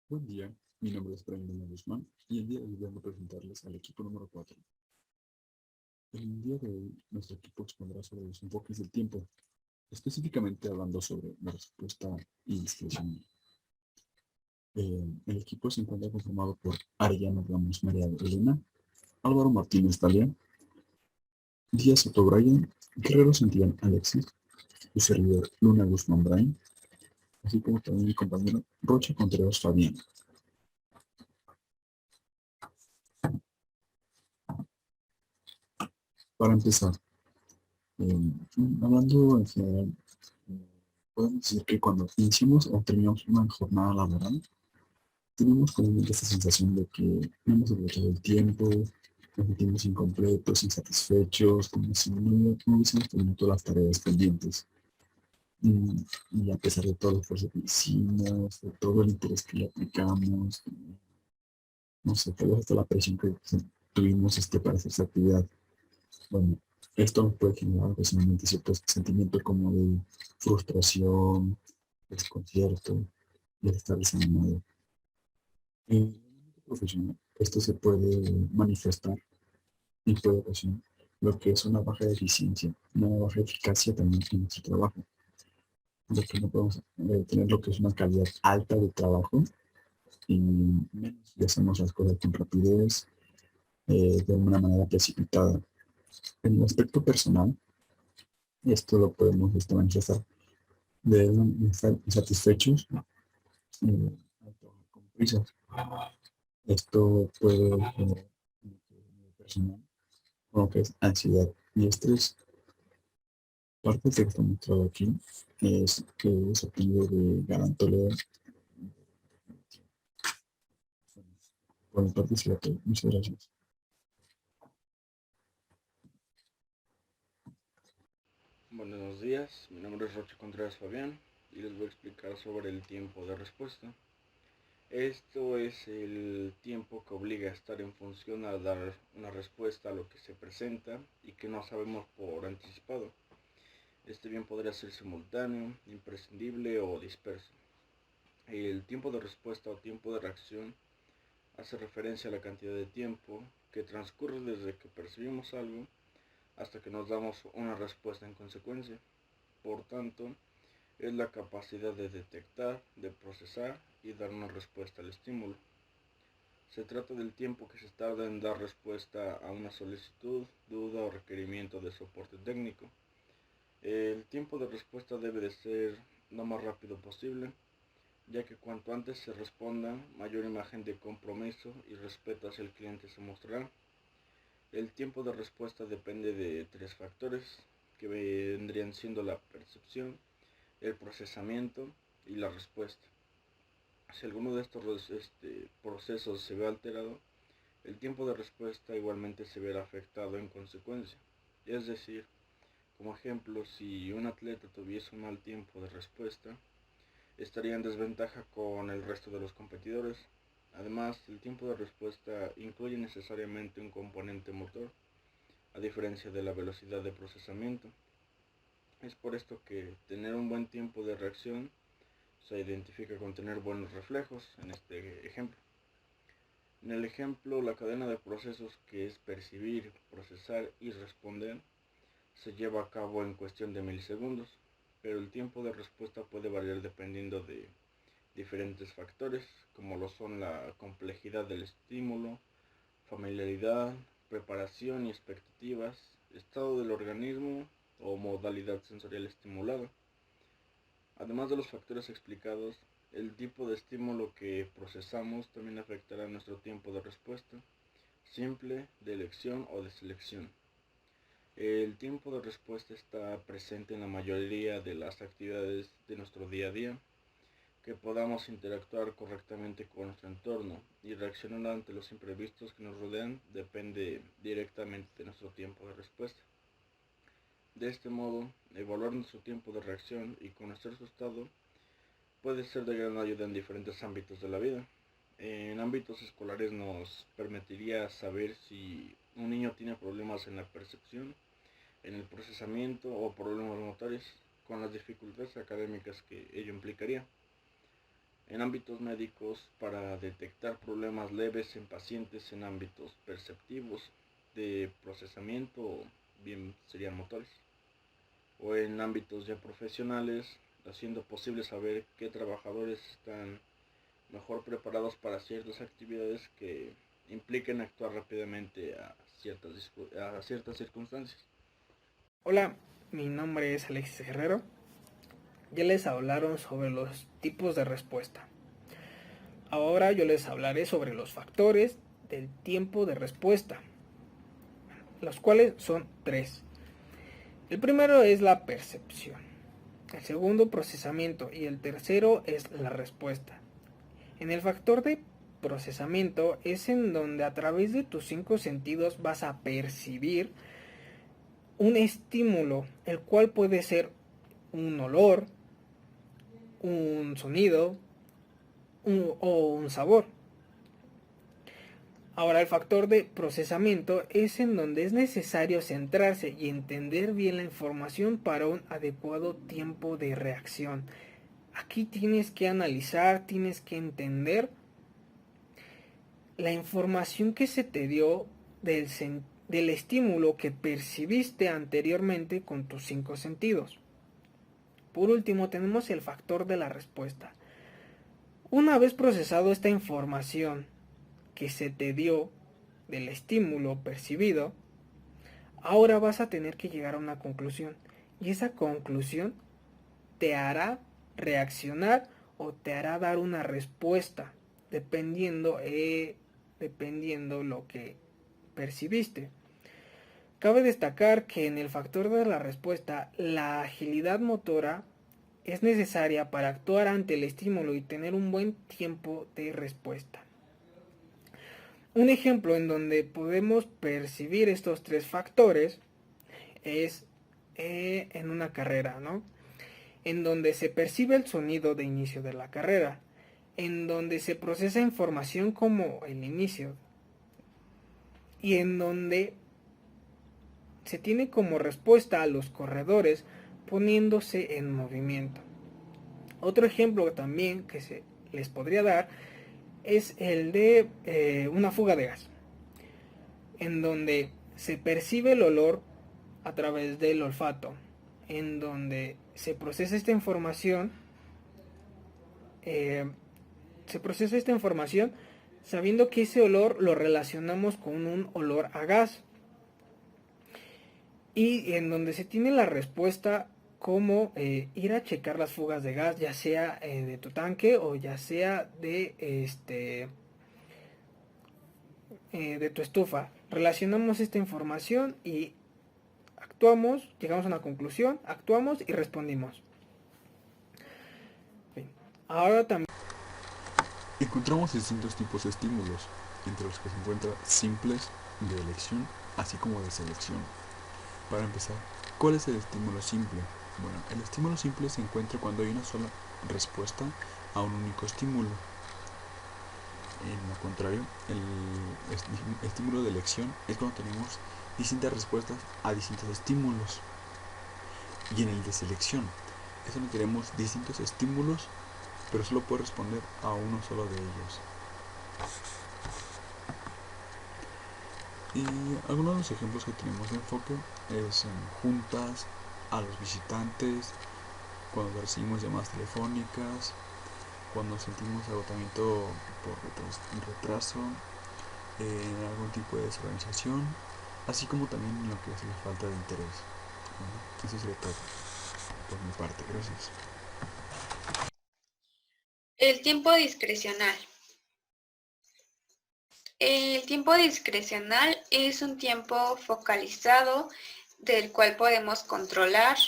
Buen día, mi nombre es Brandon Guzmán y el día de hoy vengo a presentarles al equipo número 4. El día de hoy nuestro equipo expondrá sobre los enfoques del tiempo, específicamente hablando sobre la respuesta y discreción. El equipo se encuentra conformado por Ariana Ramos María Elena, Álvaro Martínez Dalia, Díaz Soto Brian, Guerrero Santillán Alexis, su servidor Luna Guzmán Brian, así como también mi compañero Rocha Contreras Fabián. Para empezar, eh, hablando en general, podemos decir que cuando iniciamos o terminamos una jornada laboral, tenemos comúnmente esta sensación de que no hemos aprovechado el tiempo, nos sentimos incompletos, insatisfechos, como si no hubiésemos terminado todas las tareas pendientes. Y, y a pesar de todo el esfuerzo que hicimos, de todo el interés que le aplicamos, no sé, tal vez hasta la presión que tuvimos para hacer esta actividad, bueno, esto nos puede generar ocasionalmente ciertos sentimientos como de frustración, desconcierto y el estar desanimado. En el ámbito profesional, esto se puede manifestar y puede ocasionar lo que es una baja eficiencia, una baja eficacia también en nuestro trabajo, de que no podemos tener lo que es una calidad alta de trabajo y menos si hacemos las cosas con rapidez, de una manera precipitada. En el aspecto personal, esto lo podemos manifestar de estar insatisfechos al trabajar con prisas. Esto puede generar personal, lo que es ansiedad y estrés. Parte de lo que está mostrado aquí es que es obtenido de gran tolerancia. Por mi parte, sería todo. Muchas gracias. Buenos días, mi nombre es Rocha Contreras Fabián y les voy a explicar sobre el tiempo de respuesta. Esto es el tiempo que obliga a estar en función a dar una respuesta a lo que se presenta y que no sabemos por anticipado. Este bien podría ser simultáneo, imprescindible o disperso. El tiempo de respuesta o tiempo de reacción hace referencia a la cantidad de tiempo que transcurre desde que percibimos algo hasta que nos damos una respuesta en consecuencia. Por tanto, es la capacidad de detectar, de procesar y dar una respuesta al estímulo. Se trata del tiempo que se tarda en dar respuesta a una solicitud, duda o requerimiento de soporte técnico. El tiempo de respuesta debe de ser lo más rápido posible, ya que cuanto antes se responda, mayor imagen de compromiso y respeto hacia el cliente se mostrará. El tiempo de respuesta depende de tres factores, que vendrían siendo la percepción, el procesamiento y la respuesta. Si alguno de estos procesos se ve alterado, el tiempo de respuesta igualmente se verá afectado en consecuencia. Es decir, como ejemplo, si un atleta tuviese un mal tiempo de respuesta, estaría en desventaja con el resto de los competidores. Además, el tiempo de respuesta incluye necesariamente un componente motor, a diferencia de la velocidad de procesamiento. Es por esto que tener un buen tiempo de reacción se identifica con tener buenos reflejos en este ejemplo. En el ejemplo, la cadena de procesos que es percibir, procesar y responder se lleva a cabo en cuestión de milisegundos, pero el tiempo de respuesta puede variar dependiendo de diferentes factores, como lo son la complejidad del estímulo, familiaridad, preparación y expectativas, estado del organismo o modalidad sensorial estimulada. Además de los factores explicados, el tipo de estímulo que procesamos también afectará nuestro tiempo de respuesta, simple, de elección o de selección. El tiempo de respuesta está presente en la mayoría de las actividades de nuestro día a día, que podamos interactuar correctamente con nuestro entorno y reaccionar ante los imprevistos que nos rodean depende directamente de nuestro tiempo de respuesta. De este modo, evaluar nuestro tiempo de reacción y conocer su estado puede ser de gran ayuda en diferentes ámbitos de la vida. En ámbitos escolares nos permitiría saber si un niño tiene problemas en la percepción, en el procesamiento o problemas motores, con las dificultades académicas que ello implicaría. en ámbitos médicos para detectar problemas leves en pacientes en ámbitos perceptivos de procesamiento, bien serían motores, o en ámbitos ya profesionales, haciendo posible saber qué trabajadores están mejor preparados para ciertas actividades que impliquen actuar rápidamente a ciertas circunstancias. Hola, mi nombre es Alexis Guerrero. Ya les hablaron sobre los tipos de respuesta. Ahora yo les hablaré sobre los factores del tiempo de respuesta, los cuales son 3. El primero es la percepción, el segundo procesamiento y el tercero es la respuesta. En el factor de procesamiento es en donde a través de tus 5 sentidos vas a percibir un estímulo, el cual puede ser un olor, un sonido o un sabor. Ahora, el factor de procesamiento es en donde es necesario centrarse y entender bien la información para un adecuado tiempo de reacción. Aquí tienes que analizar, tienes que entender la información que se te dio del estímulo que percibiste anteriormente con tus 5 sentidos. Por último, tenemos el factor de la respuesta. Una vez procesado esta información que se te dio del estímulo percibido, ahora vas a tener que llegar a una conclusión. Y esa conclusión te hará reaccionar o te hará dar una respuesta, dependiendo lo que percibiste. Cabe destacar que en el factor de la respuesta, la agilidad motora es necesaria para actuar ante el estímulo y tener un buen tiempo de respuesta. Un ejemplo en donde podemos percibir estos 3 factores es en una carrera, ¿no? En donde se percibe el sonido de inicio de la carrera, en donde se procesa información como el inicio y en donde se tiene como respuesta a los corredores poniéndose en movimiento. Otro ejemplo también que se les podría dar es el de una fuga de gas, en donde se percibe el olor a través del olfato, en donde se procesa esta información, sabiendo que ese olor lo relacionamos con un olor a gas, y en donde se tiene la respuesta como ir a checar las fugas de gas, ya sea de tu tanque o ya sea de tu estufa. Relacionamos esta información y actuamos, llegamos a una conclusión, actuamos y respondimos. Bien. Ahora también Encontramos distintos tipos de estímulos, entre los que se encuentran simples, de elección, así como de selección. Para empezar, ¿cuál es el estímulo simple? Bueno, el estímulo simple se encuentra cuando hay una sola respuesta a un único estímulo. En lo contrario, el estímulo de elección es cuando tenemos distintas respuestas a distintos estímulos. Y en el de selección es donde tenemos distintos estímulos, pero solo puede responder a uno solo de ellos. Y algunos de los ejemplos que tenemos de enfoque es en juntas, a los visitantes, cuando recibimos llamadas telefónicas, cuando sentimos agotamiento por retraso, en algún tipo de desorganización, así como también en lo que es la falta de interés. Eso sería todo por mi parte. Gracias. El tiempo discrecional. El tiempo discrecional es un tiempo focalizado del cual podemos controlar,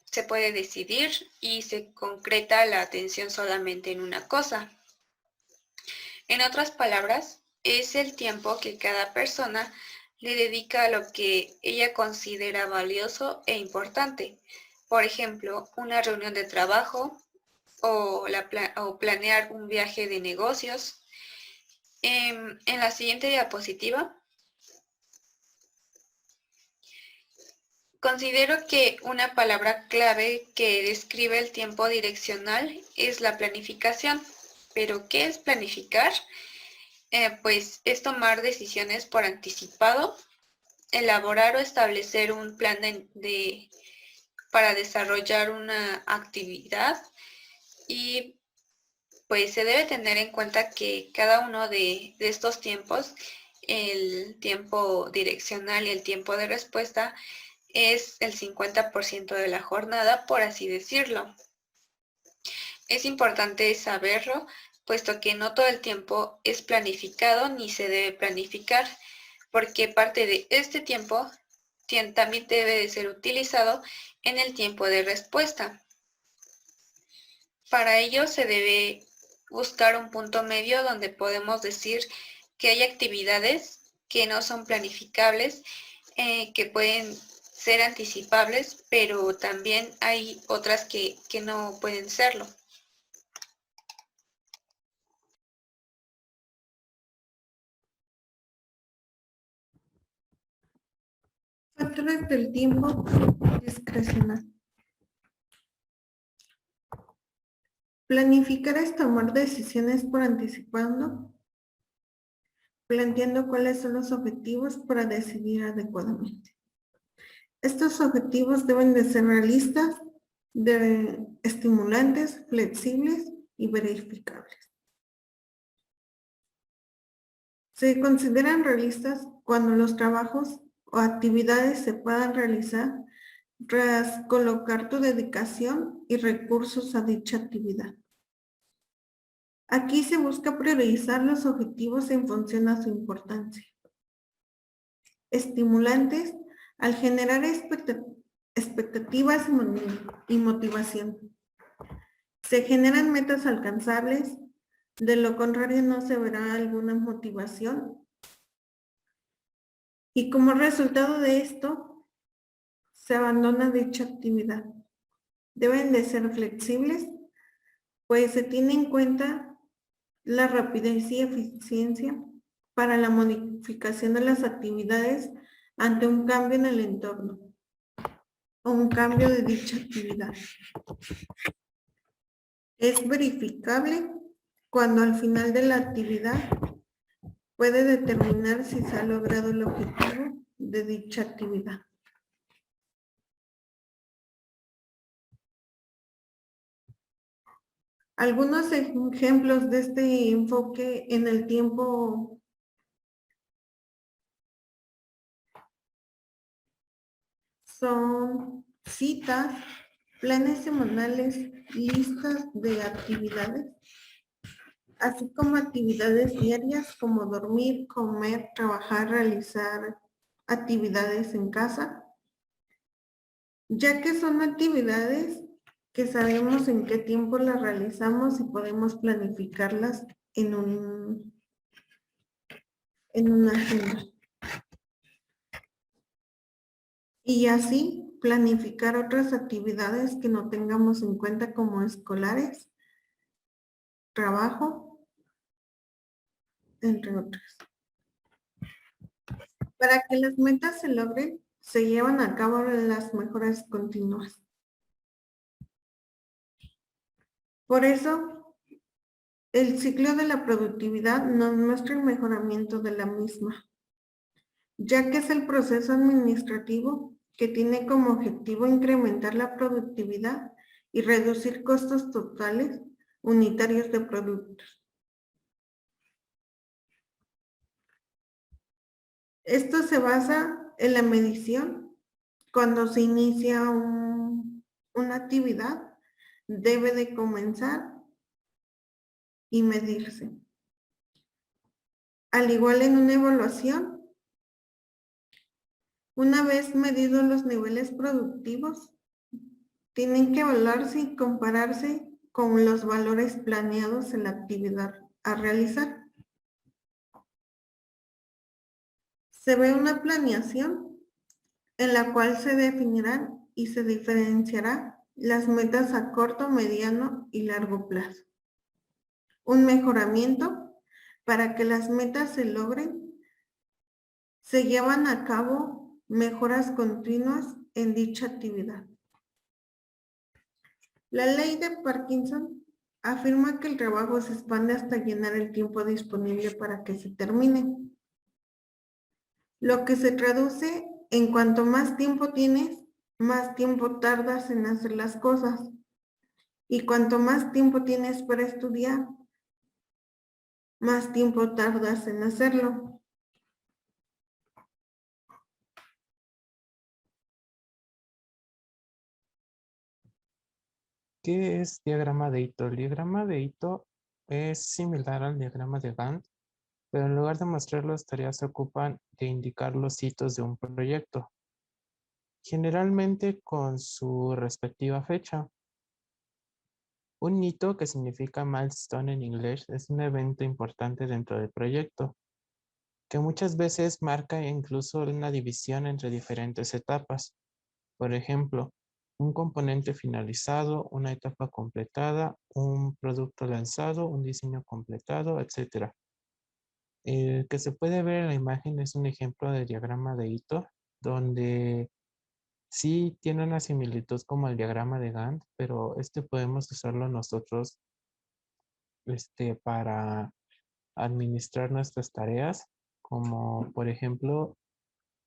se puede decidir y se concreta la atención solamente en una cosa. En otras palabras, es el tiempo que cada persona le dedica a lo que ella considera valioso e importante. Por ejemplo, una reunión de trabajo o planear un viaje de negocios. En la siguiente diapositiva, considero que una palabra clave que describe el tiempo direccional es la planificación. Pero, ¿qué es planificar? Pues es tomar decisiones por anticipado, elaborar o establecer un plan para desarrollar una actividad y pues se debe tener en cuenta que cada uno de estos tiempos, el tiempo direccional y el tiempo de respuesta, es el 50% de la jornada, por así decirlo. Es importante saberlo, puesto que no todo el tiempo es planificado ni se debe planificar, porque parte de este tiempo también debe de ser utilizado en el tiempo de respuesta. Para ello se debe buscar un punto medio donde podemos decir que hay actividades que no son planificables, que pueden ser anticipables, pero también hay otras que no pueden serlo. Factores del tiempo discrecional. Planificar es tomar decisiones por anticipando, planteando cuáles son los objetivos para decidir adecuadamente. Estos objetivos deben de ser realistas, estimulantes, flexibles y verificables. Se consideran realistas cuando los trabajos o actividades se puedan realizar tras colocar tu dedicación y recursos a dicha actividad. Aquí se busca priorizar los objetivos en función a su importancia. Estimulantes al generar expectativas y motivación. Se generan metas alcanzables, de lo contrario no se verá alguna motivación. Y como resultado de esto, se abandona dicha actividad. Deben de ser flexibles, pues se tiene en cuenta la rapidez y eficiencia para la modificación de las actividades ante un cambio en el entorno o un cambio de dicha actividad. Es verificable cuando al final de la actividad puede determinar si se ha logrado el objetivo de dicha actividad. Algunos ejemplos de este enfoque en el tiempo son citas, planes semanales, listas de actividades, así como actividades diarias como dormir, comer, trabajar, realizar actividades en casa, ya que son actividades que sabemos en qué tiempo las realizamos y podemos planificarlas en una agenda. Y así planificar otras actividades que no tengamos en cuenta como escolares, trabajo, entre otras. Para que las metas se logren, se llevan a cabo las mejoras continuas. Por eso, el ciclo de la productividad nos muestra el mejoramiento de la misma, ya que es el proceso administrativo que tiene como objetivo incrementar la productividad y reducir costos totales unitarios de productos. Esto se basa en la medición. Cuando se inicia una actividad, debe de comenzar y medirse. Al igual en una evaluación, una vez medidos los niveles productivos, tienen que evaluarse y compararse con los valores planeados en la actividad a realizar. Se ve una planeación en la cual se definirán y se diferenciarán las metas a corto, mediano y largo plazo. Un mejoramiento para que las metas se logren, se llevan a cabo mejoras continuas en dicha actividad. La ley de Parkinson afirma que el trabajo se expande hasta llenar el tiempo disponible para que se termine, lo que se traduce en cuanto más tiempo tienes, más tiempo tardas en hacer las cosas. Y cuanto más tiempo tienes para estudiar, más tiempo tardas en hacerlo. ¿Qué es diagrama de Ito? El diagrama de Ito es similar al diagrama de Gantt, pero en lugar de mostrar las tareas se ocupan de indicar los hitos de un proyecto, generalmente con su respectiva fecha. Un hito, que significa milestone en inglés, es un evento importante dentro del proyecto, que muchas veces marca incluso una división entre diferentes etapas. Por ejemplo, un componente finalizado, una etapa completada, un producto lanzado, un diseño completado, etc. El que se puede ver en la imagen es un ejemplo de diagrama de hito, donde sí tiene una similitud como el diagrama de Gantt, pero este podemos usarlo nosotros para administrar nuestras tareas, como por ejemplo,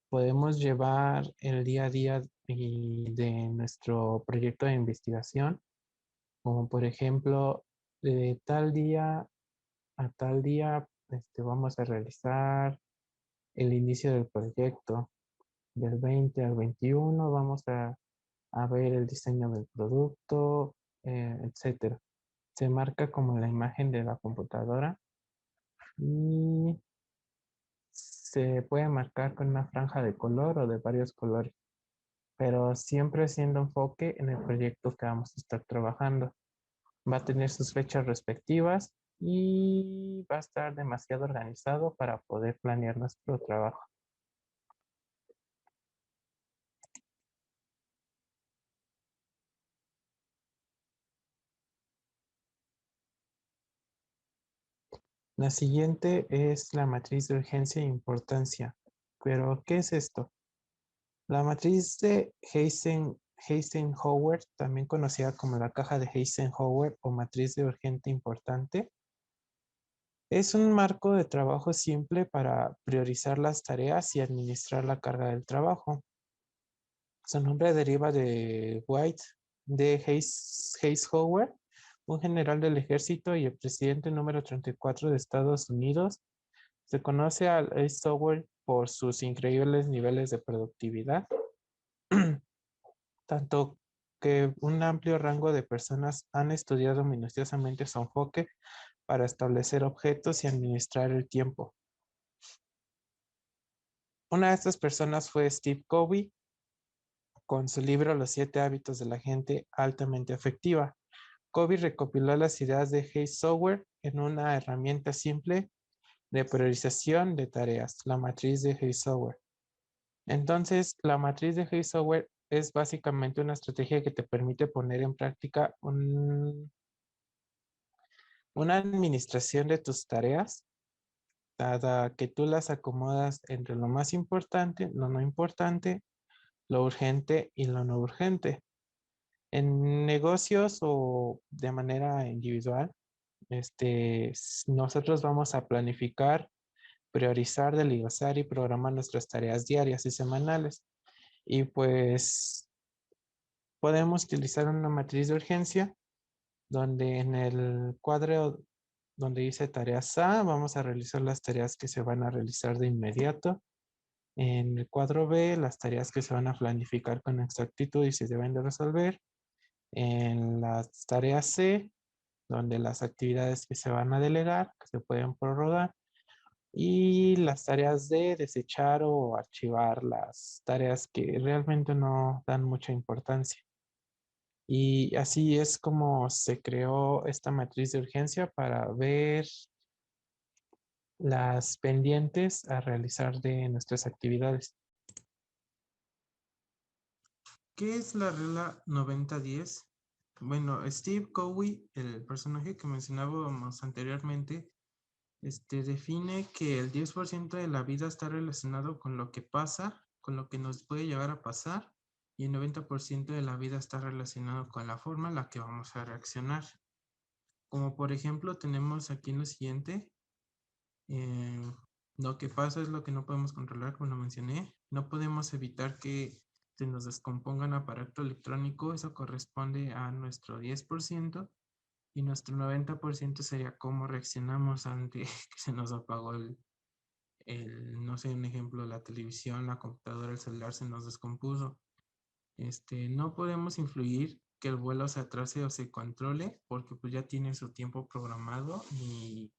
podemos llevar el día a día de nuestro proyecto de investigación, como por ejemplo, de tal día a tal día vamos a realizar el inicio del proyecto. Del 20 al 21 vamos a ver el diseño del producto, etcétera. Se marca como la imagen de la computadora y se puede marcar con una franja de color o de varios colores, pero siempre haciendo enfoque en el proyecto que vamos a estar trabajando. Va a tener sus fechas respectivas y va a estar demasiado organizado para poder planear nuestro trabajo. La siguiente es la matriz de urgencia e importancia. Pero, ¿qué es esto? La matriz de Eisenhower, también conocida como la caja de Eisenhower o matriz de urgente importante, es un marco de trabajo simple para priorizar las tareas y administrar la carga del trabajo. Su nombre deriva de White de Eisenhower, un general del ejército y el presidente número 34 de Estados Unidos. Se conoce al Eisenhower por sus increíbles niveles de productividad, tanto que un amplio rango de personas han estudiado minuciosamente su enfoque para establecer objetos y administrar el tiempo. Una de estas personas fue Steve Covey, con su libro Los 7 hábitos de la gente altamente efectiva. Covey recopiló las ideas de Eisenhower en una herramienta simple de priorización de tareas, la matriz de Eisenhower. Entonces, la matriz de Eisenhower es básicamente una estrategia que te permite poner en práctica una administración de tus tareas, dada que tú las acomodas entre lo más importante, lo no importante, lo urgente y lo no urgente. En negocios o de manera individual, nosotros vamos a planificar, priorizar, delegar y programar nuestras tareas diarias y semanales. Y pues podemos utilizar una matriz de urgencia donde en el cuadro donde dice tareas A, vamos a realizar las tareas que se van a realizar de inmediato. En el cuadro B, las tareas que se van a planificar con exactitud y se deben de resolver. En las tareas C, donde las actividades que se van a delegar, que se pueden prorrogar. Y las tareas de desechar o archivar las tareas que realmente no dan mucha importancia. Y así es como se creó esta matriz de urgencia para ver las pendientes a realizar de nuestras actividades. ¿Qué es la regla 90-10? Bueno, Steve Covey, el personaje que mencionábamos anteriormente, define que el 10% de la vida está relacionado con lo que pasa, con lo que nos puede llegar a pasar, y el 90% de la vida está relacionado con la forma en la que vamos a reaccionar. Como por ejemplo tenemos aquí en lo siguiente, lo que pasa es lo que no podemos controlar, como lo mencioné. No podemos evitar que se nos descomponga un aparato electrónico, eso corresponde a nuestro 10%, y nuestro 90% sería cómo reaccionamos ante que se nos apagó no sé, un ejemplo, la televisión, la computadora, el celular se nos descompuso. No podemos influir que el vuelo se atrase o se controle porque pues ya tiene su tiempo programado y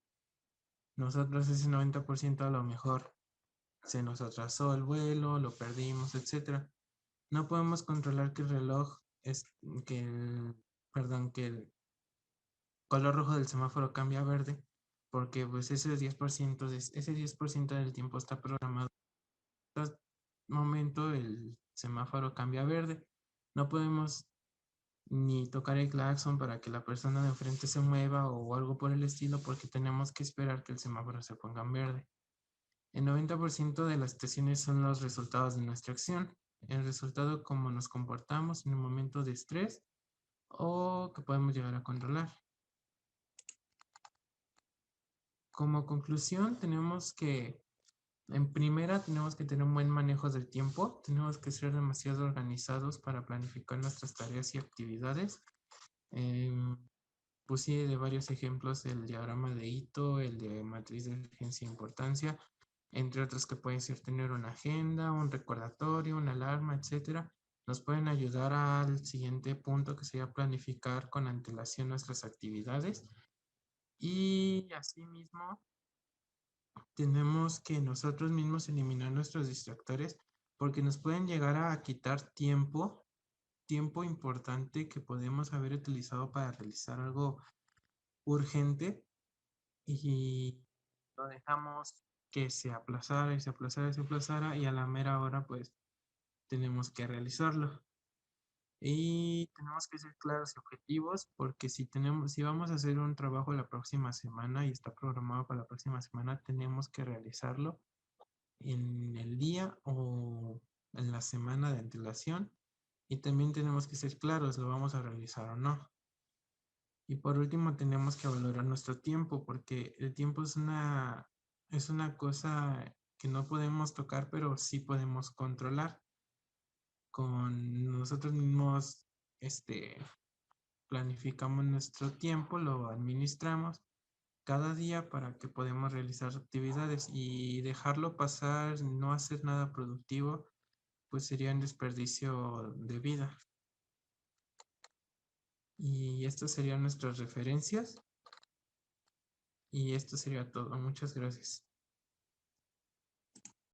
nosotros ese 90% a lo mejor se nos atrasó el vuelo, lo perdimos, etcétera. No podemos controlar que el reloj, que el, perdón, que el color rojo del semáforo cambia a verde, porque pues ese 10% del tiempo está programado. En este momento el semáforo cambia a verde. No podemos ni tocar el claxon para que la persona de enfrente se mueva o algo por el estilo, porque tenemos que esperar que el semáforo se ponga en verde. El 90% de las situaciones son los resultados de nuestra acción. El resultado cómo nos comportamos en un momento de estrés o que podemos llegar a controlar. Como conclusión, tenemos que, en primera, tenemos que tener un buen manejo del tiempo. Tenemos que ser demasiado organizados para planificar nuestras tareas y actividades. Puse de varios ejemplos el diagrama de Ito, el de matriz de urgencia e importancia, entre otros que pueden ser tener una agenda, un recordatorio, una alarma, etcétera. Nos pueden ayudar al siguiente punto, que sería planificar con antelación nuestras actividades. Y asimismo, tenemos que nosotros mismos eliminar nuestros distractores porque nos pueden llegar a quitar tiempo importante que podemos haber utilizado para realizar algo urgente y lo dejamos que se aplazara y se aplazara y se aplazara y a la mera hora pues tenemos que realizarlo. Y tenemos que ser claros y objetivos porque si vamos a hacer un trabajo la próxima semana y está programado para la próxima semana, tenemos que realizarlo en el día o en la semana de antelación. Y también tenemos que ser claros, lo vamos a realizar o no. Y por último, tenemos que valorar nuestro tiempo, porque el tiempo es una cosa que no podemos tocar, pero sí podemos controlar. Con nosotros mismos, planificamos nuestro tiempo, lo administramos cada día para que podamos realizar actividades y dejarlo pasar, no hacer nada productivo, pues sería un desperdicio de vida. Y estas serían nuestras referencias. Y esto sería todo. Muchas gracias.